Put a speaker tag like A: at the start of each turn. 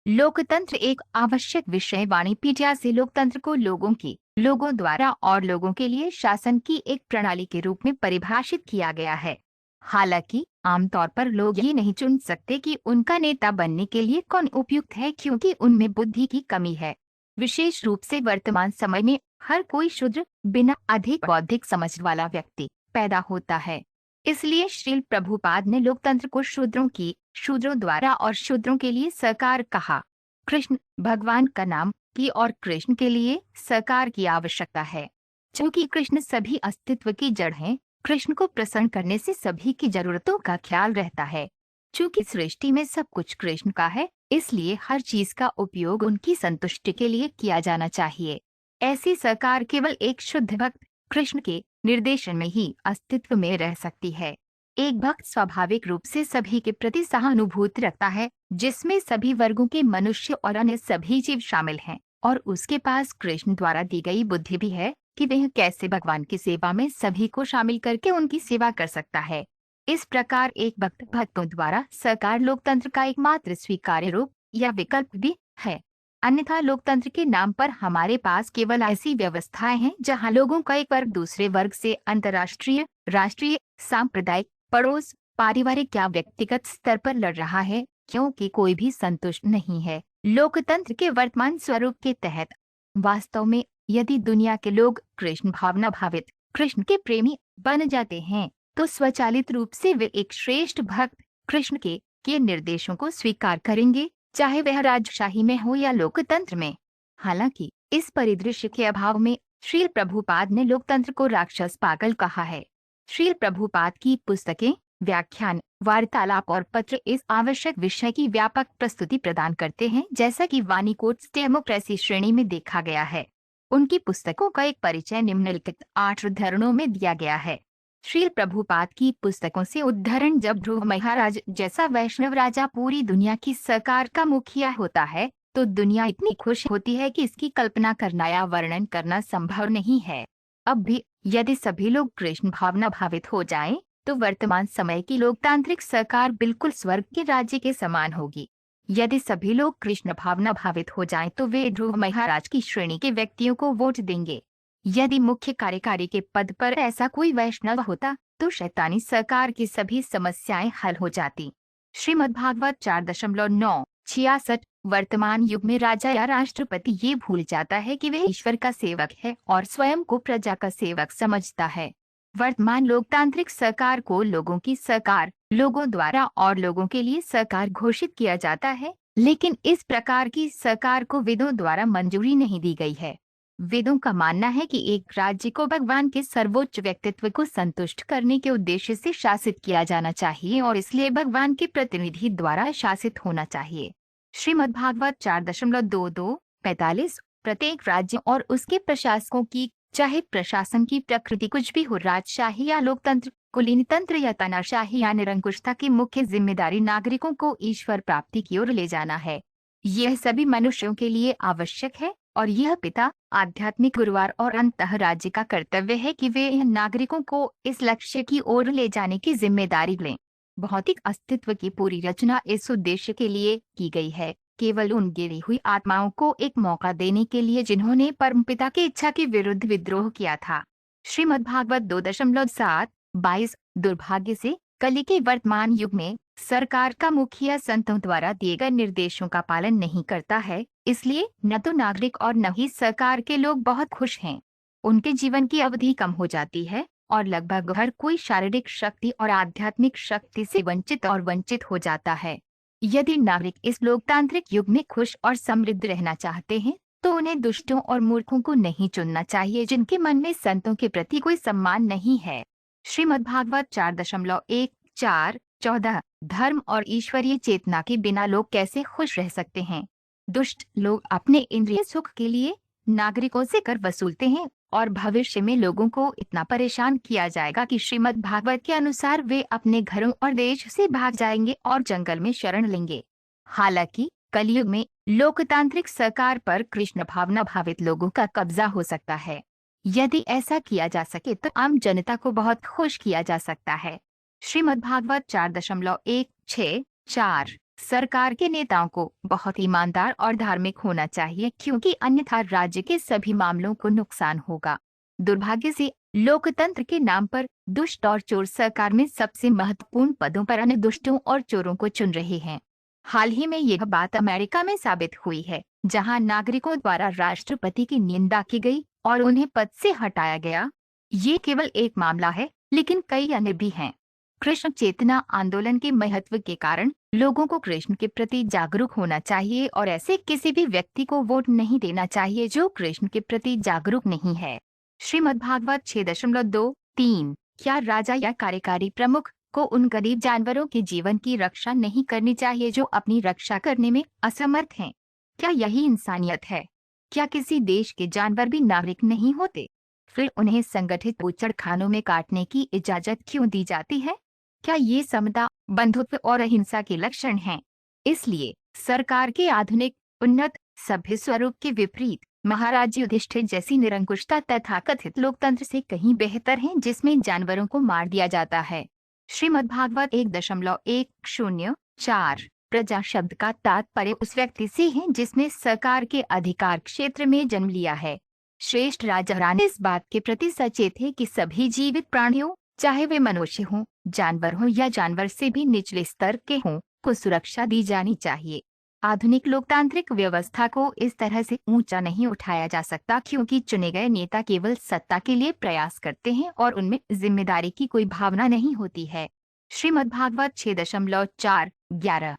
A: लोकतंत्र एक आवश्यक विषय वाणिपीडिया से लोकतंत्र को लोगों द्वारा और लोगों के लिए शासन की एक प्रणाली के रूप में परिभाषित किया गया है। हालांकि आमतौर पर लोग ये नहीं चुन सकते कि उनका नेता बनने के लिए कौन उपयुक्त है, क्योंकि उनमें बुद्धि की कमी है। विशेष रूप से वर्तमान समय में हर कोई शूद्र, बिना अधिक बौद्धिक समझ वाला व्यक्ति पैदा होता है। इसलिए श्रील प्रभुपाद ने लोकतंत्र को शूद्रों द्वारा और शूद्रों के लिए सरकार कहा। कृष्ण भगवान का नाम की और कृष्ण के लिए सरकार की आवश्यकता है। चूंकि कृष्ण सभी अस्तित्व की जड़ हैं, कृष्ण को प्रसन्न करने से सभी की जरूरतों का ख्याल रहता है। चूंकि सृष्टि में सब कुछ कृष्ण का है, इसलिए हर चीज का उपयोग उनकी संतुष्टि के लिए किया जाना चाहिए। ऐसी सरकार केवल एक शुद्ध भक्त कृष्ण के निर्देशन में ही अस्तित्व में रह सकती है। एक भक्त स्वाभाविक रूप से सभी के प्रति सहानुभूति रखता है, जिसमें सभी वर्गों के मनुष्य और अन्य सभी जीव शामिल हैं, और उसके पास कृष्ण द्वारा दी गई बुद्धि भी है कि वह कैसे भगवान की सेवा में सभी को शामिल करके उनकी सेवा कर सकता है। इस प्रकार एक भक्तों द्वारा सरकार लोकतंत्र का एकमात्र स्वीकार्य रूप या विकल्प भी है। अन्यथा लोकतंत्र के नाम पर हमारे पास केवल ऐसी व्यवस्थाएं हैं जहां लोगों का एक वर्ग दूसरे वर्ग से अंतर्राष्ट्रीय, राष्ट्रीय, सांप्रदायिक, पड़ोस, पारिवारिक या व्यक्तिगत स्तर पर लड़ रहा है, क्योंकि कोई भी संतुष्ट नहीं है। लोकतंत्र के वर्तमान स्वरूप के तहत वास्तव में यदि दुनिया के लोग कृष्ण भावना भावित, कृष्ण के प्रेमी बन जाते हैं, तो स्वचालित रूप से वे एक श्रेष्ठ भक्त कृष्ण के निर्देशों को स्वीकार करेंगे, चाहे वह राजशाही में हो या लोकतंत्र में। हालांकि इस परिदृश्य के अभाव में श्रील प्रभुपाद ने लोकतंत्र को राक्षस पागल कहा है। श्रील प्रभुपाद की पुस्तकें, व्याख्यान, वार्तालाप और पत्र इस आवश्यक विषय की व्यापक प्रस्तुति प्रदान करते हैं, जैसा कि वाणी कोट्स डेमोक्रेसी श्रेणी में देखा गया है। उनकी पुस्तकों का एक परिचय निम्नलिखित 8 उद्धरणों में दिया गया है। श्रील प्रभुपाद की पुस्तकों से उद्धरण: जब ध्रुव महाराज जैसा वैष्णव राजा पूरी दुनिया की सरकार का मुखिया होता है, तो दुनिया इतनी खुश होती है कि इसकी कल्पना करना या वर्णन करना संभव नहीं है। अब भी यदि सभी लोग कृष्ण भावना भावित हो जाएं, तो वर्तमान समय की लोकतांत्रिक सरकार बिल्कुल स्वर्ग के राज्य के समान होगी। यदि सभी लोग कृष्ण भावना भावित हो जाएं, तो वे ध्रुव महाराज की श्रेणी के व्यक्तियों को वोट देंगे। यदि मुख्य कार्यकारी के पद पर ऐसा कोई वैष्णव होता, तो शैतानी सरकार की सभी समस्याएं हल हो जाती। श्रीमद्भागवत 4.966। वर्तमान युग में राजा या राष्ट्रपति ये भूल जाता है कि वह ईश्वर का सेवक है और स्वयं को प्रजा का सेवक समझता है। वर्तमान लोकतांत्रिक सरकार को लोगों की सरकार, लोगों द्वारा और लोगों के लिए सरकार घोषित किया जाता है, लेकिन इस प्रकार की सरकार को वेदों द्वारा मंजूरी नहीं दी गई है। वेदों का मानना है कि एक राज्य को भगवान के सर्वोच्च व्यक्तित्व को संतुष्ट करने के उद्देश्य से शासित किया जाना चाहिए और इसलिए भगवान के प्रतिनिधि द्वारा शासित होना चाहिए। श्रीमद्भागवत 4.2245। प्रत्येक राज्य और उसके प्रशासकों की, चाहे प्रशासन की प्रकृति कुछ भी हो, राजशाही या लोकतंत्र, कुलीन तंत्र या तानाशाही या निरंकुशता की मुख्य जिम्मेदारी नागरिकों को ईश्वर प्राप्ति की ओर ले जाना है। यह सभी मनुष्यों के लिए आवश्यक है और यह पिता, आध्यात्मिक गुरुवार और अंतः राज्य का कर्तव्य है कि वे नागरिकों को इस लक्ष्य की ओर ले जाने की जिम्मेदारी लें। भौतिक अस्तित्व की पूरी रचना इस उद्देश्य के लिए की गई है, केवल उन गिरी हुई आत्माओं को एक मौका देने के लिए जिन्होंने परमपिता की इच्छा के विरुद्ध विद्रोह किया था। श्रीमद्भागवत 2.722। दुर्भाग्य से कलि के वर्तमान युग में सरकार का मुखिया संतों द्वारा दिए गए निर्देशों का पालन नहीं करता है, इसलिए न तो नागरिक और न ही सरकार के लोग बहुत खुश हैं। उनके जीवन की अवधि कम हो जाती है और लगभग हर कोई शारीरिक शक्ति और आध्यात्मिक शक्ति से वंचित हो जाता है। यदि नागरिक इस लोकतांत्रिक युग में खुश और समृद्ध रहना चाहते हैं, तो उन्हें दुष्टों और मूर्खों को नहीं चुनना चाहिए जिनके मन में संतों के प्रति कोई सम्मान नहीं है। श्रीमद्भागवत 4.1.4.14। धर्म और ईश्वरीय चेतना के बिना लोग कैसे खुश रह सकते हैं? दुष्ट लोग अपने इंद्रिय सुख के लिए नागरिकों से कर वसूलते हैं और भविष्य में लोगों को इतना परेशान किया जाएगा कि श्रीमद्भागवत के अनुसार वे अपने घरों और देश से भाग जाएंगे और जंगल में शरण लेंगे। हालांकि कलयुग में लोकतांत्रिक सरकार पर कृष्ण भावना भावित लोगों का कब्जा हो सकता है। यदि ऐसा किया जा सके तो आम जनता को बहुत खुश किया जा सकता है। श्रीमद्भागवत 4.164। सरकार के नेताओं को बहुत ईमानदार और धार्मिक होना चाहिए, क्योंकि अन्यथा राज्य के सभी मामलों को नुकसान होगा। दुर्भाग्य से लोकतंत्र के नाम पर दुष्ट और चोर सरकार में सबसे महत्वपूर्ण पदों पर अन्य दुष्टों और चोरों को चुन रहे हैं। हाल ही में यह बात अमेरिका में साबित हुई है, जहां नागरिकों द्वारा राष्ट्रपति की निंदा की गई और उन्हें पद से हटाया गया। ये केवल एक मामला है, लेकिन कई अन्य भी हैं। कृष्ण चेतना आंदोलन के महत्व के कारण लोगों को कृष्ण के प्रति जागरूक होना चाहिए और ऐसे किसी भी व्यक्ति को वोट नहीं देना चाहिए जो कृष्ण के प्रति जागरूक नहीं है। श्रीमद्भागवत 6.2-3। क्या राजा या कार्यकारी प्रमुख को उन गरीब जानवरों के जीवन की रक्षा नहीं करनी चाहिए जो अपनी रक्षा करने में असमर्थ हैं? क्या यही इंसानियत है? क्या किसी देश के जानवर भी नागरिक नहीं होते? फिर उन्हें संगठित बूचड़खानों में काटने की इजाजत क्यों दी जाती है? क्या ये समता, बंधुत्व और अहिंसा के लक्षण हैं? इसलिए सरकार के आधुनिक, उन्नत, सभ्य स्वरूप के विपरीत महाराज युधिष्ठिर जैसी निरंकुशता तथाकथित लोकतंत्र से कहीं बेहतर है, जिसमें जानवरों को मार दिया जाता है। श्रीमद्भागवत 1.104। प्रजा शब्द का तात्पर्य उस व्यक्ति से है जिसने सरकार के अधिकार क्षेत्र में जन्म लिया है। श्रेष्ठ राजा रानी इस बात के प्रति सचेत है कि सभी जीवित प्राणियों, चाहे वे मनुष्य हों, जानवर हों या जानवर से भी निचले स्तर के हों, को सुरक्षा दी जानी चाहिए। आधुनिक लोकतांत्रिक व्यवस्था को इस तरह से ऊंचा नहीं उठाया जा सकता, क्योंकि चुने गए नेता केवल सत्ता के लिए प्रयास करते हैं और उनमें जिम्मेदारी की कोई भावना नहीं होती है। श्रीमद्भागवत 6.4-11।